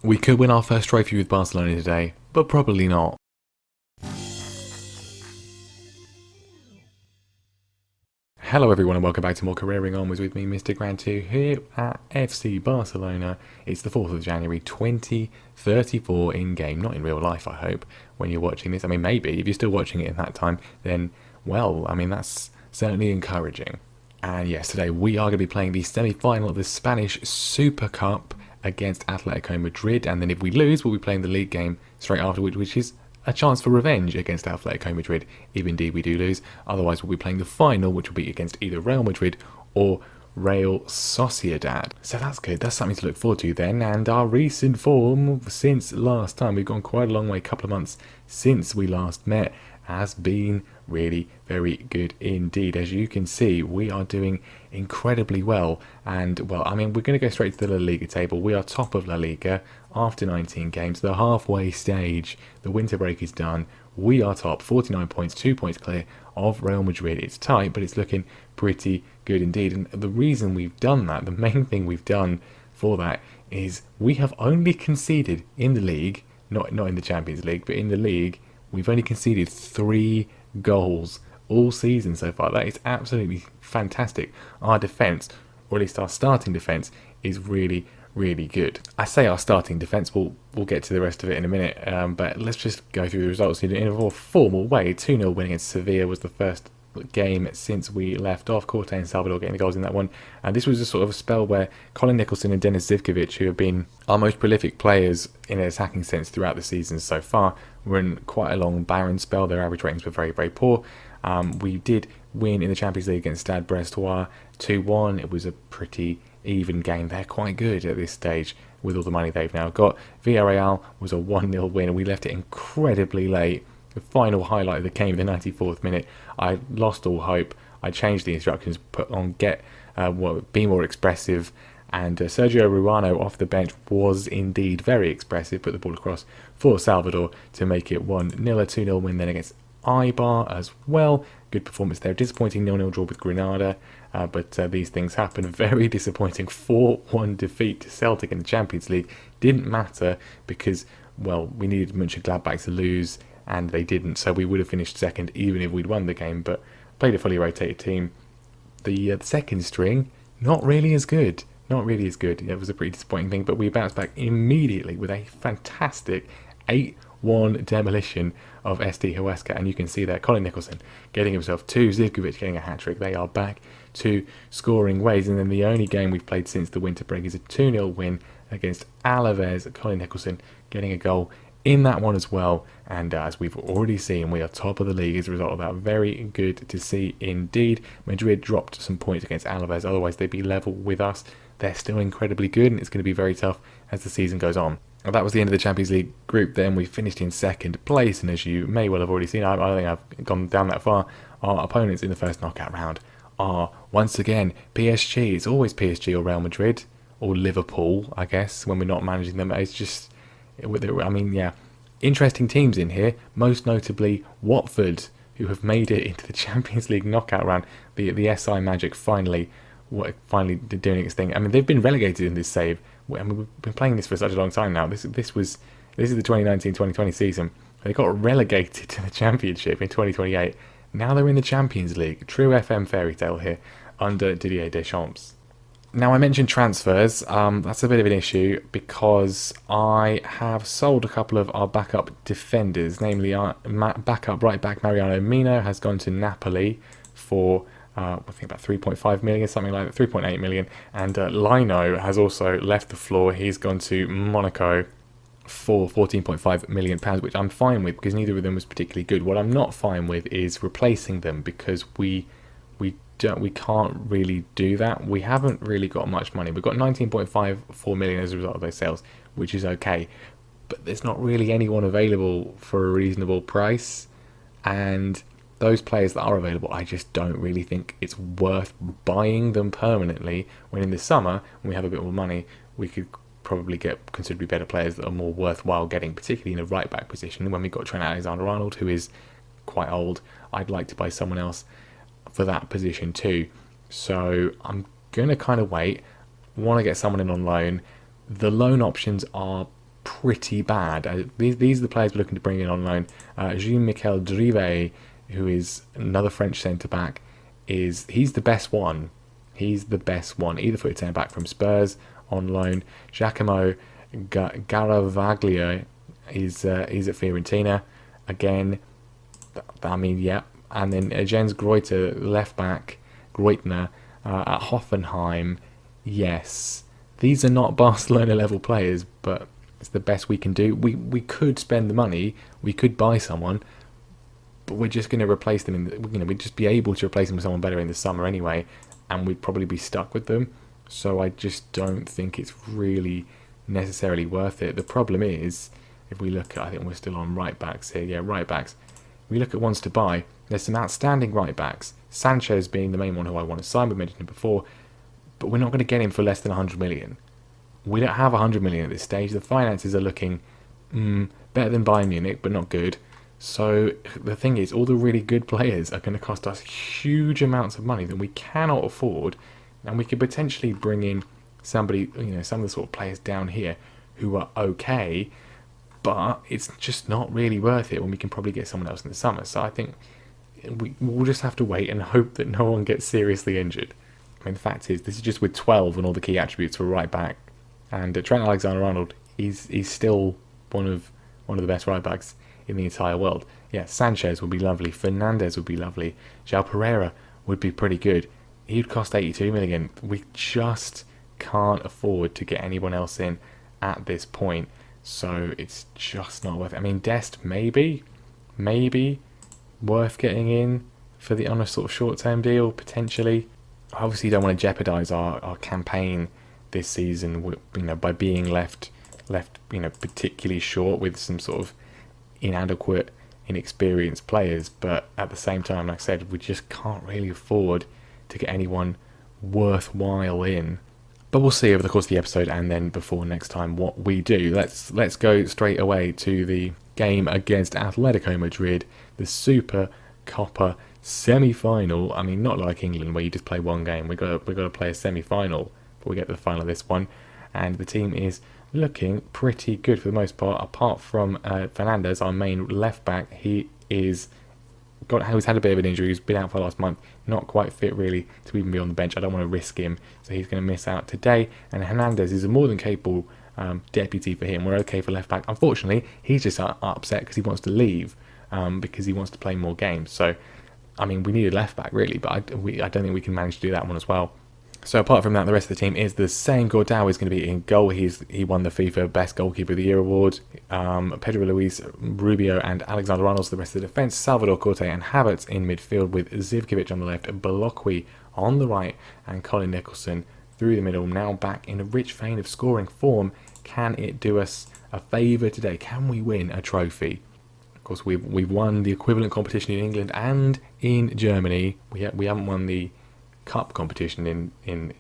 We could win our first trophy with Barcelona today, but probably not. Hello everyone and welcome back to more Careering Onwards with me, Mr. Grand 2, here at FC Barcelona. It's the 4th of January 2034 in game, not in real life I hope, when you're watching this. I mean maybe, if you're still watching it in that time, then well, I mean that's certainly encouraging. And yes, today we are going to be playing the semi-final of the Spanish Super Cup against Atletico Madrid, and then if we lose we'll be playing the league game straight afterwards, which is a chance for revenge against Atletico Madrid, if indeed we do lose. Otherwise we'll be playing the final, which will be against either Real Madrid or Real Sociedad. So that's good, that's something to look forward to then. And our recent form since last time, we've gone quite a long way, a couple of months since we last met, has been really very good indeed. As you can see, we are doing incredibly well, and well, I mean we're going to go straight to the La Liga table. We are top of La Liga after 19 games, the halfway stage, the winter break is done. We are top, 49 points, 2 points clear of Real Madrid. It's tight, but it's looking pretty good indeed. And the reason we've done that, the main thing we've done for that, is we have only conceded in the league, not in the Champions League, but in the league, we've only conceded 3 goals all season so far. That is absolutely fantastic. Our defence, or at least our starting defence, is really good. I say our starting defence, we'll get to the rest of it in a minute, but let's just go through the results in a more formal way. 2-0 win against Sevilla was the first game since we left off. Corte and Salvador getting the goals in that one, and this was a sort of a spell where Colin Nicholson and Denis Zivkovic, who have been our most prolific players in an attacking sense throughout the season so far, were in quite a long barren spell. Their average ratings were very poor. We did win in the Champions League against Stade Brestois 2-1. It was a pretty even game. They're quite good at this stage with all the money they've now got. Villarreal was a 1-0 win, and we left it incredibly late. The final highlight of the game, the 94th minute, I lost all hope. I changed the instructions, put on be more expressive, and Sergio Ruano off the bench was indeed very expressive, put the ball across for Salvador to make it 1-0, a 2-0 win then against Eibar as well. Good performance there. Disappointing 0-0 draw with Granada, but these things happen. Very disappointing 4-1 defeat to Celtic in the Champions League. Didn't matter because, well, we needed Monchengladbach to lose and they didn't, so we would have finished second even if we'd won the game, but played a fully rotated team. The second string, not really as good. It was a pretty disappointing thing, but we bounced back immediately with a fantastic 8-1 demolition of SD Huesca, and you can see there Colin Nicholson getting himself 2, Zivkovic getting a hat-trick. They are back to scoring ways, and then the only game we've played since the winter break is a 2-0 win against Alaves. Colin Nicholson getting a goal in that one as well, and as we've already seen, we are top of the league as a result of that. Very good to see indeed. Madrid dropped some points against Alaves, otherwise they'd be level with us. They're still incredibly good, and it's going to be very tough as the season goes on. Well, that was the end of the Champions League group then. We finished in second place, and as you may well have already seen, I don't think I've gone down that far, our opponents in the first knockout round are once again PSG. It's always PSG or Real Madrid or Liverpool, I guess, when we're not managing them. It's just, I mean, yeah, interesting teams in here, most notably Watford, who have made it into the Champions League knockout round. The SI Magic finally doing its thing. I mean, they've been relegated in this save. I mean, we've been playing this for such a long time now. This is the 2019-2020 season. They got relegated to the Championship in 2028. Now they're in the Champions League. True FM fairy tale here under Didier Deschamps. Now, I mentioned transfers. That's a bit of an issue because I have sold a couple of our backup defenders, namely our backup right back Mariano Mino has gone to Napoli for I think about 3.5 million, something like that, 3.8 million, and Lino has also left the floor. He's gone to Monaco for £14.5 million, which I'm fine with because neither of them was particularly good. What I'm not fine with is replacing them because we can't really do that. We haven't really got much money. We've got 19.54 million as a result of those sales, which is okay, but there's not really anyone available for a reasonable price, and those players that are available, I just don't really think it's worth buying them permanently, when in the summer, when we have a bit more money, we could probably get considerably better players that are more worthwhile getting, particularly in a right back position. When we've got Trent Alexander-Arnold, who is quite old, I'd like to buy someone else for that position too. So I'm going to kind of wait, want to get someone in on loan. The loan options are pretty bad. These are the players we're looking to bring in on loan. Jean-Michel Drive, who is another French centre-back, he's the best one. He's the best one. Either footed centre-back from Spurs on loan. Giacomo Garavaglia is at Fiorentina. Again, I mean, yeah. And then Jens Greuter, left-back, Greutner, at Hoffenheim. Yes. These are not Barcelona-level players, but it's the best we can do. We could spend the money. We could buy someone, but we're just going to replace them. We'd just be able to replace them with someone better in the summer anyway, and we'd probably be stuck with them. So I just don't think it's really necessarily worth it. The problem is, if we look at, I think we're still on right backs here. Yeah, right backs. If we look at ones to buy, there's some outstanding right backs. Sanchez being the main one who I want to sign. We mentioned him before. But we're not going to get him for less than 100 million. We don't have 100 million at this stage. The finances are looking better than Bayern Munich, but not good. So the thing is, all the really good players are going to cost us huge amounts of money that we cannot afford. And we could potentially bring in somebody, some of the sort of players down here who are okay, but it's just not really worth it when we can probably get someone else in the summer. So I think we'll just have to wait and hope that no one gets seriously injured. I mean, the fact is, this is just with 12 and all the key attributes for right back. And Trent Alexander-Arnold, he's still one of the best right backs in the entire world. Yeah, Sanchez would be lovely. Fernandes would be lovely. João Pereira would be pretty good. He'd cost 82 million. We just can't afford to get anyone else in at this point. So it's just not worth it. I mean, Dest maybe worth getting in on a sort of short-term deal, potentially. Obviously don't want to jeopardise our campaign this season, by being left particularly short with some sort of inadequate, inexperienced players. But at the same time, like I said, we just can't really afford to get anyone worthwhile in. But we'll see over the course of the episode and then before next time what we do. Let's go straight away to the game against Atletico Madrid, the Supercopa semi-final. I mean, not like England where you just play one game. We got to play a semi-final before we get to the final of this one, and the team is looking pretty good for the most part. Apart from Fernandes, our main left back, he's had a bit of an injury. He's been out for the last month, not quite fit really to even be on the bench. I don't want to risk him, so he's going to miss out today. And Hernandez is a more than capable deputy for him. We're okay for left back. Unfortunately, he's just upset because he wants to leave because he wants to play more games. So I mean, we need a left back really, but I don't think we can manage to do that one as well. So apart from that, the rest of the team is the same. Gordao is going to be in goal. He won the FIFA Best Goalkeeper of the Year award. Pedro Luis, Rubio and Alexander-Arnold the rest of the defence. Salvador Corte and Havertz in midfield with Zivkovic on the left, Bolokwi on the right and Colin Nicholson through the middle. Now back in a rich vein of scoring form. Can it do us a favour today? Can we win a trophy? Of course, we've won the equivalent competition in England and in Germany. We haven't won the cup competition in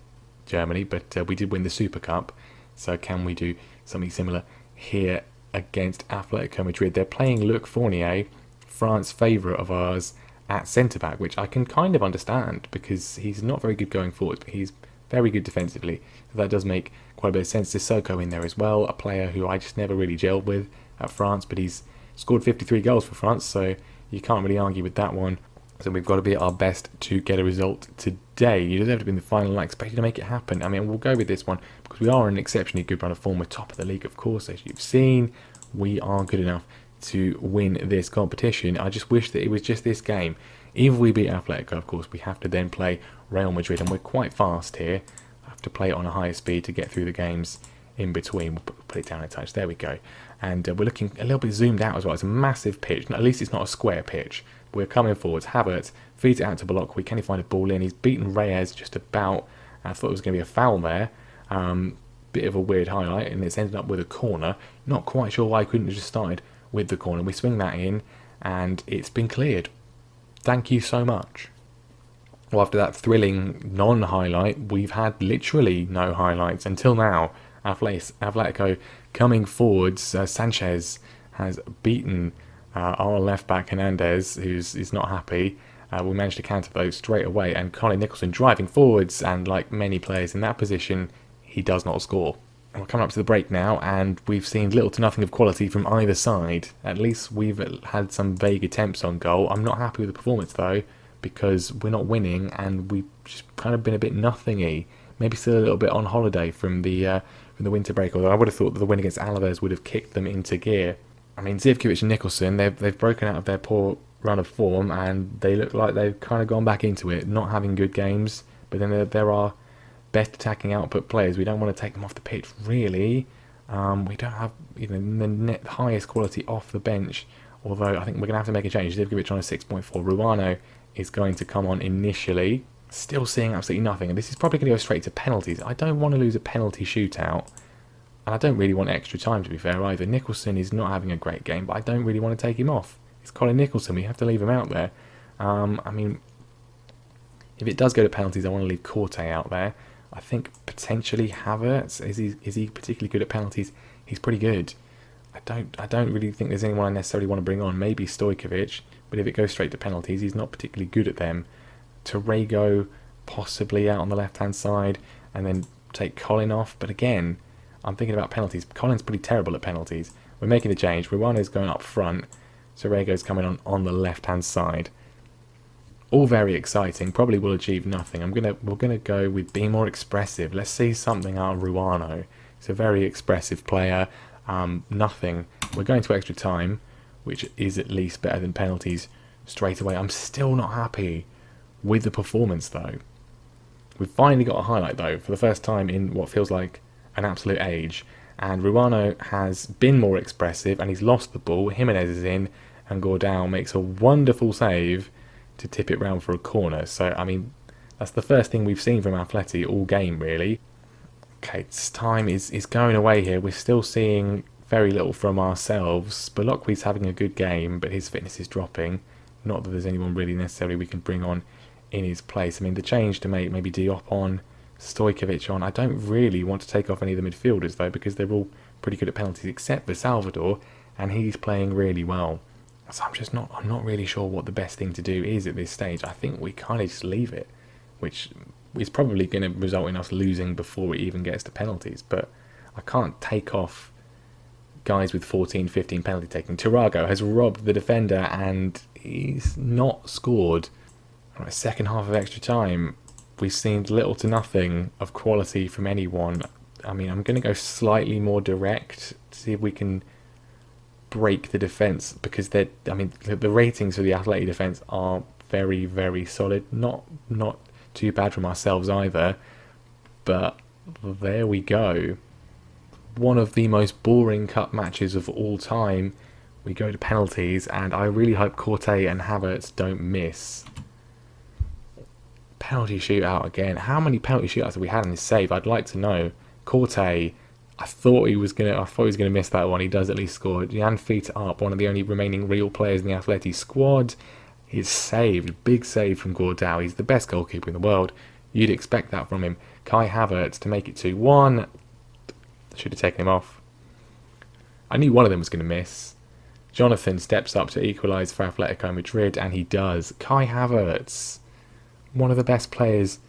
Germany, but we did win the Super Cup. So can we do something similar here against Atletico Madrid? They're playing Luc Fournier, France favourite of ours, at centre-back, which I can kind of understand because he's not very good going forwards, but he's very good defensively. So that does make quite a bit of sense. Sissoko in there as well, a player who I just never really gelled with at France, but he's scored 53 goals for France, so you can't really argue with that one. So we've got to be at our best to get a result today. You deserve to be in the final. I expect you to make it happen. I mean, we'll go with this one because we are in an exceptionally good run of form. We're top of the league, of course, as you've seen. We are good enough to win this competition. I just wish that it was just this game. If we beat Atletico, of course, we have to then play Real Madrid, and we're quite fast here. I have to play it on a higher speed to get through the games in between. We'll put it down a touch. There we go. And we're looking a little bit zoomed out as well. It's a massive pitch. At least it's not a square pitch. We're coming forwards. Havertz feeds it out to Bolokwi. Can he find a ball in? He's beaten Reyes just about. I thought it was going to be a foul there. Bit of a weird highlight, and it's ended up with a corner. Not quite sure why I couldn't have just started with the corner. We swing that in, and it's been cleared. Thank you so much. Well, after that thrilling non-highlight, we've had literally no highlights until now. Atletico coming forwards. Sanchez has beaten our left back Hernandez, who's not happy. We managed to counter those straight away, and Colin Nicholson driving forwards, and like many players in that position, he does not score. We're coming up to the break now, and we've seen little to nothing of quality from either side. At least we've had some vague attempts on goal. I'm not happy with the performance, though, because we're not winning, and we've just kind of been a bit nothingy. Maybe still a little bit on holiday from the winter break, although I would have thought that the win against Alaves would have kicked them into gear. I mean, Zivkovic and Nicholson, they've broken out of their poor run of form, and they look like they've kind of gone back into it, not having good games. But then there are best attacking output players. We don't want to take them off the pitch, really. We don't have the highest quality off the bench, although I think we're going to have to make a change. Zivkovic on a 6.4. Ruano is going to come on initially. Still seeing absolutely nothing, and this is probably going to go straight to penalties. I don't want to lose a penalty shootout, and I don't really want extra time, to be fair, either. Nicholson is not having a great game, but I don't really want to take him off. It's Colin Nicholson. We have to leave him out there. I mean, if it does go to penalties, I want to leave Corte out there. I think potentially Havertz, is he particularly good at penalties? He's pretty good. I don't really think there's anyone I necessarily want to bring on. Maybe Stojkovic, but if it goes straight to penalties, he's not particularly good at them. Torrego possibly out on the left hand side, and then take Colin off. But again, I'm thinking about penalties. Colin's pretty terrible at penalties. We're making the change. Ruano's going up front. Torrego's coming on the left hand side. All very exciting. Probably will achieve nothing. We're gonna go with being more expressive. Let's see something out of Ruano. He's a very expressive player. Nothing. We're going to extra time, which is at least better than penalties straight away. I'm still not happy with the performance, though. We've finally got a highlight, though, for the first time in what feels like an absolute age. And Ruano has been more expressive, and he's lost the ball. Jimenez is in, and Gordao makes a wonderful save to tip it round for a corner. So, I mean, that's the first thing we've seen from Atleti all game, really. Okay, time is going away here. We're still seeing very little from ourselves. Bolokwi's having a good game, but his fitness is dropping. Not that there's anyone really necessarily we can bring on in his place. I mean, the change to make maybe Diop on, Stojkovic on. I don't really want to take off any of the midfielders, though, because they're all pretty good at penalties, except for Salvador, and he's playing really well. So I'm not really sure what the best thing to do is at this stage. I think we kind of just leave it, which is probably going to result in us losing before it even gets to penalties. But I can't take off guys with 14, 15 penalty taking. Tarago has robbed the defender, and he's not scored. Right, second half of extra time, we've seen little to nothing of quality from anyone. I mean, I'm going to go slightly more direct to see if we can break the defence, because the ratings for the Atleti defence are very, very solid. Not too bad from ourselves either, but there we go. One of the most boring cup matches of all time. We go to penalties, and I really hope Corte and Havertz don't miss. Penalty shootout again. How many penalty shootouts have we had in this save? I'd like to know. Corte, I thought he was gonna miss that one. He does at least score. Jan Feet up, one of the only remaining real players in the Atleti squad. He's saved. Big save from Gordao. He's the best goalkeeper in the world. You'd expect that from him. Kai Havertz to make it 2-1. Should have taken him off. I knew one of them was going to miss. Jonathan steps up to equalise for Atletico Madrid, and he does. Kai Havertz, one of the best players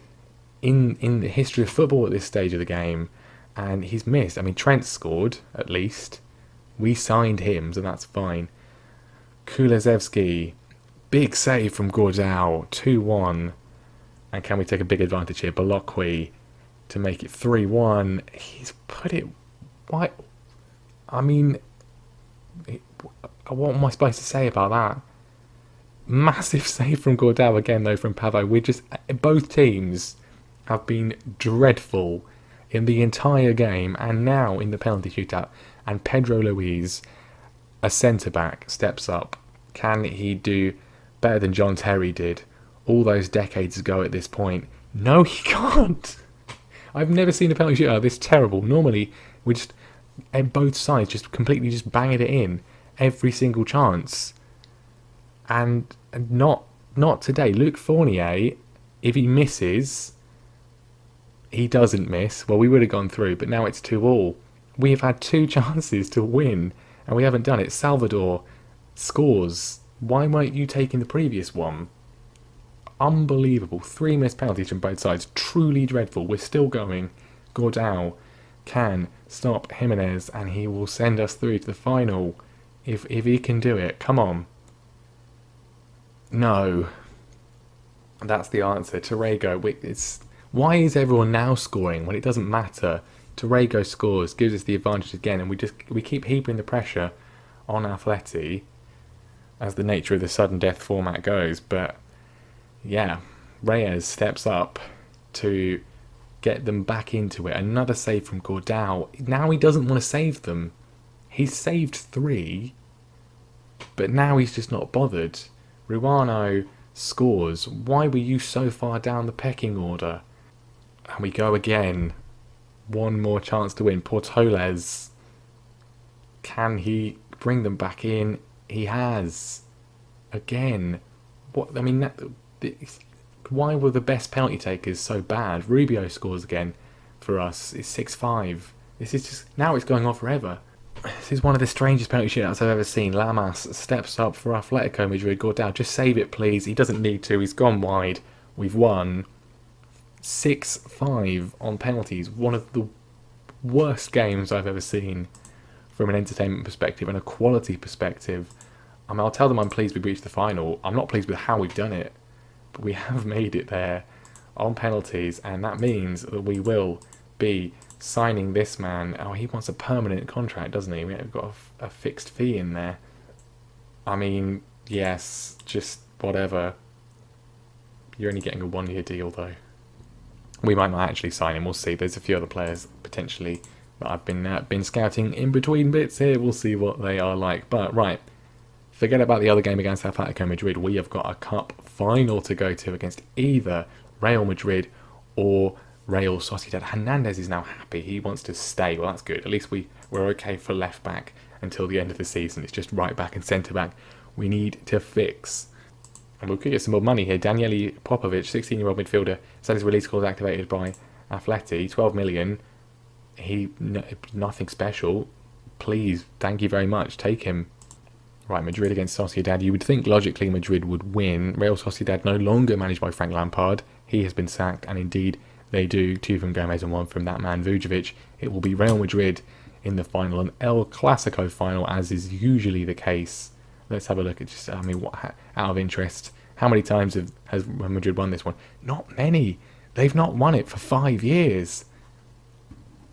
in the history of football at this stage of the game, and he's missed. I mean, Trent scored, at least. We signed him, so that's fine. Kuleszewski, big save from Gordao, 2-1. And can we take a big advantage here? Bolokwi to make it 3-1. He's put it... Why? I mean, what am I supposed to say about that? Massive save from Gordao again, though, from Pavo. Both teams have been dreadful in the entire game, and now in the penalty shootout. And Pedro Luiz, a centre-back, steps up. Can he do better than John Terry did all those decades ago at this point? No, he can't. I've never seen a penalty shootout this terrible. Normally, we just, at both sides, just completely just banging it in every single chance. And not today. Luke Fournier, if he misses, he doesn't miss. Well, we would have gone through, but now it's 2-2. We have had 2 chances to win, and we haven't done it. Salvador scores. Why weren't you taking the previous one? Unbelievable. 3 missed penalties from both sides. Truly dreadful. We're still going. Gordao can stop Jimenez, and he will send us through to the final. If he can do it, come on. No. That's the answer. Torrego. Why is everyone now scoring when it doesn't matter? Torrego scores, gives us the advantage again, and we keep heaping the pressure on Atleti, as the nature of the sudden death format goes. But yeah, Reyes steps up to get them back into it. Another save from Gordao. Now he doesn't want to save them. He's saved 3, but now he's just not bothered. Ruano scores. Why were you so far down the pecking order? And we go again. One more chance to win. Portoles. Can he bring them back in? He has. Again. What? I mean, why were the best penalty takers so bad? Rubio scores again for us. It's 6-5. This is just... Now it's going on forever. This is one of the strangest penalty shootouts I've ever seen. Lamas steps up for Atletico Madrid. Gordao, just save it, please. He doesn't need to. He's gone wide. We've won 6-5 on penalties. One of the worst games I've ever seen from an entertainment perspective and a quality perspective. I mean, I'll tell them I'm pleased we reached the final. I'm not pleased with how we've done it, but we have made it there on penalties, and that means that we will be signing this man. Oh, he wants a permanent contract, doesn't he? We've got a fixed fee in there. I mean, yes, just whatever. You're only getting a 1-year deal, though. We might not actually sign him. We'll see. There's a few other players, potentially, that I've been scouting in between bits here. We'll see what they are like. But, right, forget about the other game against Atletico Madrid. We have got a cup final to go to against either Real Madrid or Real Sociedad. Hernandez is now happy. He wants to stay. Well, that's good. At least we're okay for left back until the end of the season. It's just right back and centre back we need to fix. And we could get some more money here. Daniele Popovic, 16-year-old midfielder, said his release clause activated by Atleti. 12 million. Nothing special. Please, thank you very much. Take him. Right, Madrid against Sociedad. You would think logically Madrid would win. Real Sociedad no longer managed by Frank Lampard. He has been sacked, and indeed they do. 2 from Gomez and 1 from that man Vujovic. It will be Real Madrid in the final, an El Clasico final, as is usually the case. Let's have a look at just, I mean, out of interest, how many times has Madrid won this one? Not many. They've not won it for 5 years.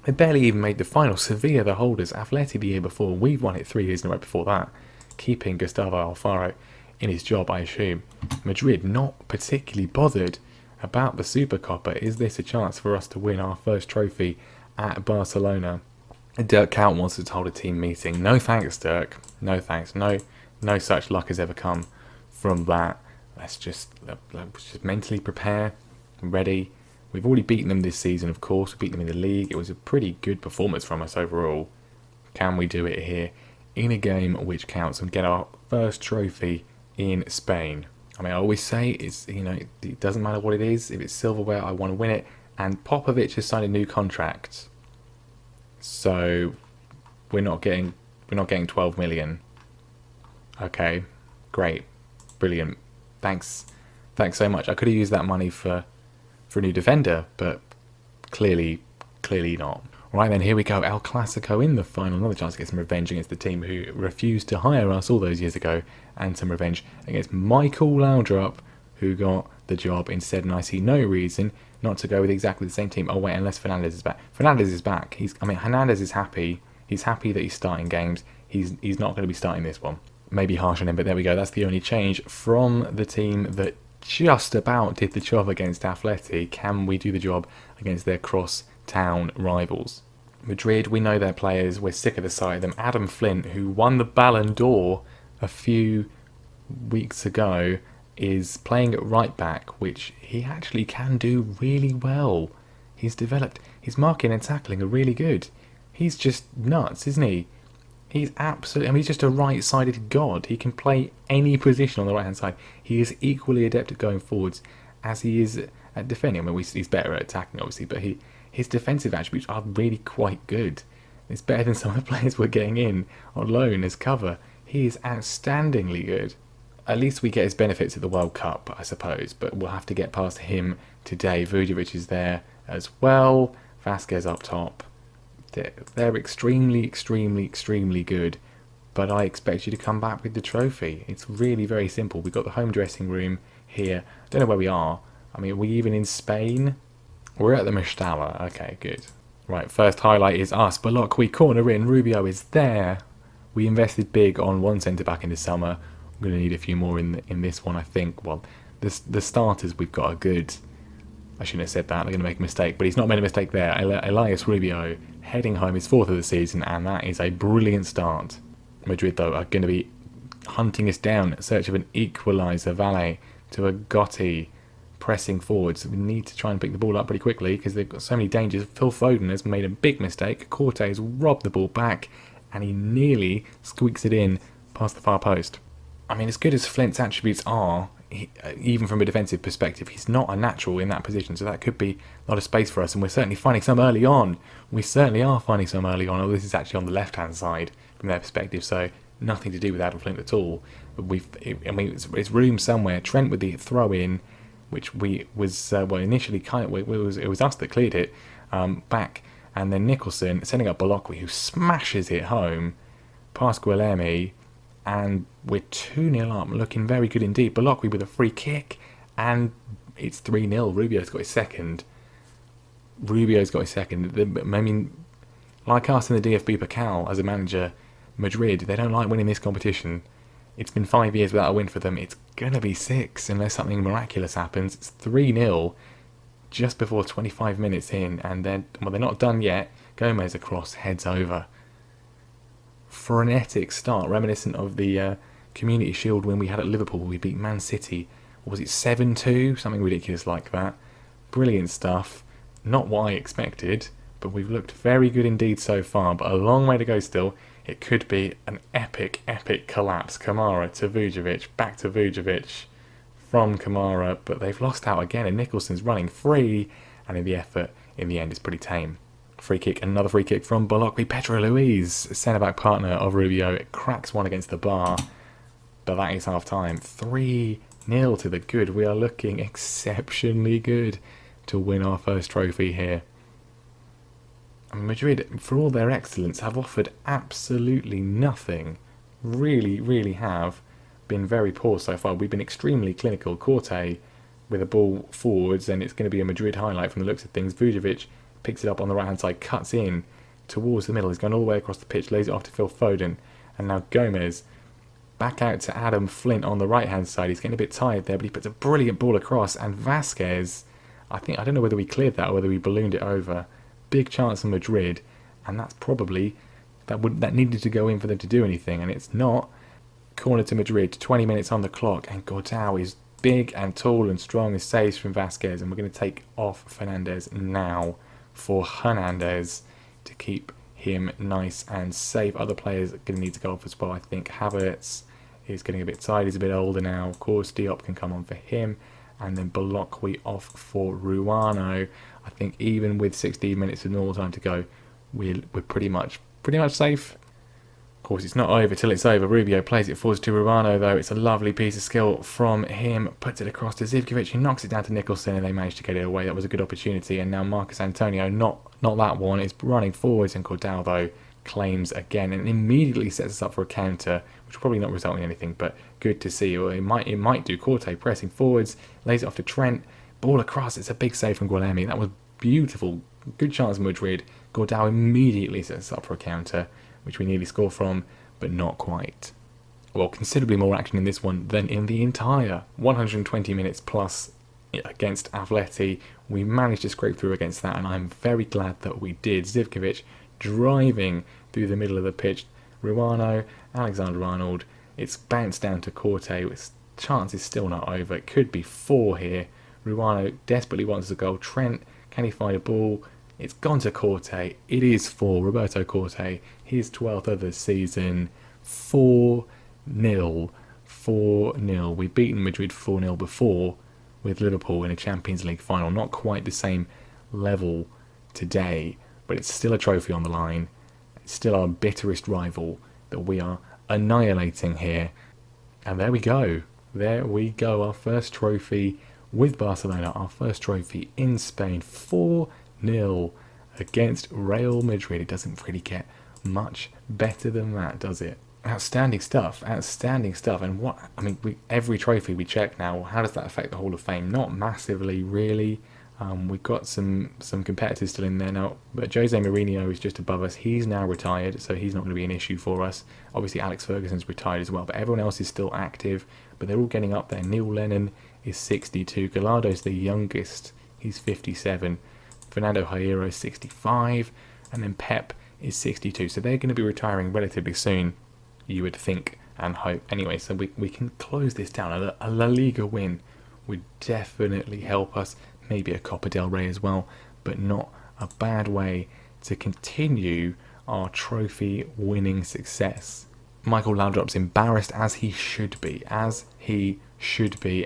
They barely even made the final. Sevilla, the holders. Atleti the year before. We've won it 3 years in a row before that. Keeping Gustavo Alfaro in his job, I assume. Madrid not particularly bothered about the Supercopa. Is this a chance for us to win our first trophy at Barcelona? Dirk Kuyt wants to hold a team meeting. No thanks, Dirk. No thanks. No such luck has ever come from that. Let's just mentally prepare. Ready. We've already beaten them this season, of course. We beat them in the league. It was a pretty good performance from us overall. Can we do it here in a game which counts and get our first trophy in Spain? I mean, I always say it doesn't matter what it is. If it's silverware, I want to win it. And Popovic has signed a new contract, so we're not getting 12 million. Okay, great, brilliant. Thanks so much. I could have used that money for a new defender, but clearly not. Right then, here we go. El Clasico in the final. Another chance to get some revenge against the team who refused to hire us all those years ago, and some revenge against Michael Laudrup, who got the job instead. And I see no reason not to go with exactly the same team. Oh wait, unless Fernandez is back. Fernandez is back. Hernandez is happy. He's happy that he's starting games. He's not going to be starting this one. Maybe harsh on him, but there we go. That's the only change from the team that just about did the job against Atleti. Can we do the job against their cross-town rivals? Madrid, we know their players. We're sick of the sight of them. Adam Flint, who won the Ballon d'Or a few weeks ago, is playing at right back, which he actually can do really well. He's developed. His marking and tackling are really good. He's just nuts, isn't he? He's absolutely... he's just a right-sided god. He can play any position on the right-hand side. He is equally adept at going forwards as he is at defending. I mean, he's better at attacking, obviously, but his defensive attributes are really quite good. It's better than some of the players we're getting in on loan as cover. He is outstandingly good. At least we get his benefits at the World Cup, I suppose, but we'll have to get past him today. Vujovic is there as well. Vasquez up top. They're extremely, extremely, extremely good. But I expect you to come back with the trophy. It's really very simple. We've got the home dressing room here. I don't know where we are. I mean, are we even in Spain? We're at the Mestalla. Okay, good. Right, first highlight is us. Balok, we corner in. Rubio is there. We invested big on one centre-back in the summer. We're going to need a few more in this one, I think. Well, the starters we've got are good. I shouldn't have said that. They're going to make a mistake. But he's not made a mistake there. Elias Rubio heading home his 4th of the season, and that is a brilliant start. Madrid, though, are going to be hunting us down in search of an equaliser. Valle to a Gotti, pressing forwards. We need to try and pick the ball up pretty quickly because they've got so many dangers. Phil Foden has made a big mistake. Cortez robbed the ball back and he nearly squeaks it in past the far post. I mean, as good as Flint's attributes are, even from a defensive perspective, he's not a natural in that position, so that could be a lot of space for us, and we're certainly finding some early on. We certainly are finding some early on, although this is actually on the left-hand side from their perspective, so nothing to do with Adam Flint at all. But it's room somewhere. Trent with the throw-in, which was initially it was us that cleared it back, and then Nicholson setting up Bolokwi, who smashes it home past Guilherme, and we're 2-0 up, looking very good indeed. Bolokwi with a free kick, and it's 3-0. Rubio's got his second. I mean, like us in the DFB Pokal as a manager, Madrid, they don't like winning this competition. It's been 5 years without a win for them. It's going to be 6 unless something miraculous happens. It's 3-0 just before 25 minutes in, and they're not done yet. Gomez across, heads over. Frenetic start, reminiscent of the Community Shield win we had at Liverpool. We beat Man City. Or was it 7-2? Something ridiculous like that. Brilliant stuff. Not what I expected, but we've looked very good indeed so far, but a long way to go still. It could be an epic, epic collapse. Kamara to Vujovic, back to Vujovic from Kamara, but they've lost out again, and Nicholson's running free, and in the effort, in the end, it's pretty tame. Free kick, another free kick from Bolokwi. Pedro Luis, centre-back partner of Rubio, it cracks one against the bar, but that is half-time. 3-0 to the good. We are looking exceptionally good to win our first trophy here. Madrid, for all their excellence, have offered absolutely nothing. Really, really have been very poor so far. We've been extremely clinical. Corte with a ball forwards, and it's going to be a Madrid highlight from the looks of things. Vujovic picks it up on the right-hand side, cuts in towards the middle. He's going all the way across the pitch, lays it off to Phil Foden. And now Gomez back out to Adam Flint on the right-hand side. He's getting a bit tired there, but he puts a brilliant ball across. And Vasquez, I don't know whether we cleared that or whether we ballooned it over. Big chance in Madrid, and that's probably that needed to go in for them to do anything, and it's not. Corner to Madrid, 20 minutes on the clock, and Gordao is big and tall and strong and saves from Vasquez, and we're going to take off Fernandez now for Hernandez to keep him nice and safe. Other players are going to need to go off as well. I think Havertz is getting a bit tired. He's a bit older now. Of course, Diop can come on for him. And then Bolokwi off for Ruano. I think even with 16 minutes of normal time to go, we're pretty much safe. Of course, it's not over till it's over. Rubio plays it forwards to Ruano, though. It's a lovely piece of skill from him. Puts it across to Zivkovic, who knocks it down to Nicholson, and they manage to get it away. That was a good opportunity. And now Marcus Antonio, not that one, is running forwards, and Cordal, though, claims again and immediately sets us up for a counter, which will probably not result in anything, but good to see. Well, it might do. Corte pressing forwards, lays it off to Trent, ball across. It's a big save from Guilherme. That was beautiful. Good chance of Madrid. Gordao immediately sets us up for a counter, which we nearly score from, but not quite. Well, considerably more action in this one than in the entire 120 minutes plus against Atleti. We managed to scrape through against that, and I'm very glad that we did. Zivkovic driving through the middle of the pitch. Ruano, Alexander-Arnold. It's bounced down to Corte. Its chance is still not over. It could be 4 here. Ruano desperately wants a goal. Trent, can he find a ball? It's gone to Corte. It is 4. Roberto Corte, his 12th of the season. 4-0. 4-0. We've beaten Madrid 4-0 before with Liverpool in a Champions League final. Not quite the same level today, but it's still a trophy on the line. It's still our bitterest rival that we are annihilating here. And there we go. There we go. Our first trophy with Barcelona. Our first trophy in Spain. 4-0 against Real Madrid. It doesn't really get much better than that, does it? Outstanding stuff. And every trophy we check now, how does that affect the Hall of Fame? Not massively, really. We've got some competitors still in there now, but Jose Mourinho is just above us. He's now retired, so he's not going to be an issue for us. Obviously, Alex Ferguson's retired as well, but everyone else is still active, but they're all getting up there. Neil Lennon is 62. Gallardo's the youngest. He's 57. Fernando Hierro is 65. And then Pep is 62. So they're going to be retiring relatively soon, you would think and hope. Anyway, so we can close this down. A La Liga win would definitely help us. Maybe a Copa del Rey as well, but not a bad way to continue our trophy winning success. Michael Laudrup's embarrassed, as he should be.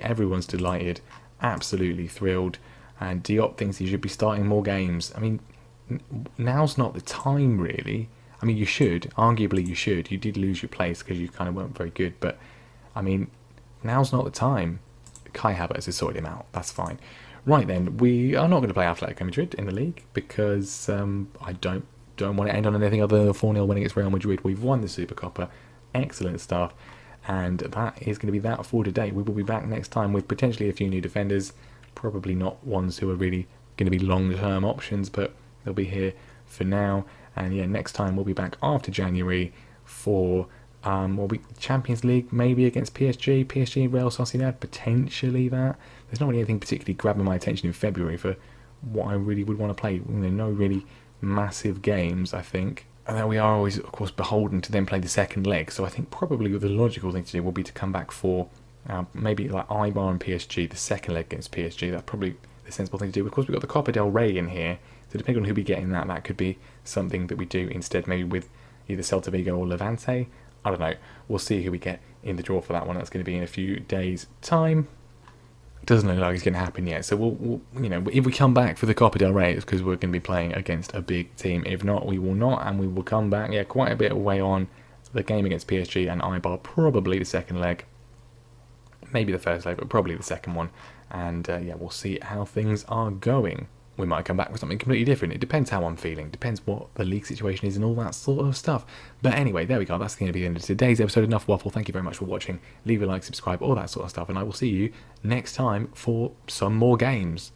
Everyone's delighted, absolutely thrilled, and Diop thinks he should be starting more games. I mean, now's not the time, really. I mean, arguably you should. You did lose your place because you kind of weren't very good, but I mean, now's not the time. Kai Havertz has sorted him out, that's fine. Right then, we are not going to play Atletico Madrid in the league because I don't want to end on anything other than a 4-0 win against Real Madrid. We've won the Supercopa, excellent stuff, and that is going to be that for today. We will be back next time with potentially a few new defenders, probably not ones who are really going to be long-term options, but they'll be here for now. And yeah, next time we'll be back after January for Champions League, maybe against PSG, Real Sociedad, potentially that. There's not really anything particularly grabbing my attention in February for what I really would want to play. No really massive games, I think. And then we are always, of course, beholden to then play the second leg. So I think probably the logical thing to do will be to come back for maybe like Eibar and PSG, the second leg against PSG. That's probably the sensible thing to do. Of course, we've got the Copa del Rey in here. So depending on who we get in that could be something that we do instead, maybe with either Celta Vigo or Levante. I don't know. We'll see who we get in the draw for that one. That's going to be in a few days' time. Doesn't look like it's going to happen yet. So we'll if we come back for the Copa del Rey, it's because we're going to be playing against a big team. If not, we will not, and we will come back. Yeah, quite a bit away on the game against PSG and Eibar. Probably the second leg, maybe the first leg, but probably the second one. And we'll see how things are going. We might come back with something completely different. It depends how I'm feeling. Depends what the league situation is and all that sort of stuff. But anyway, there we go. That's going to be the end of today's episode. Enough waffle. Thank you very much for watching. Leave a like, subscribe, all that sort of stuff. And I will see you next time for some more games.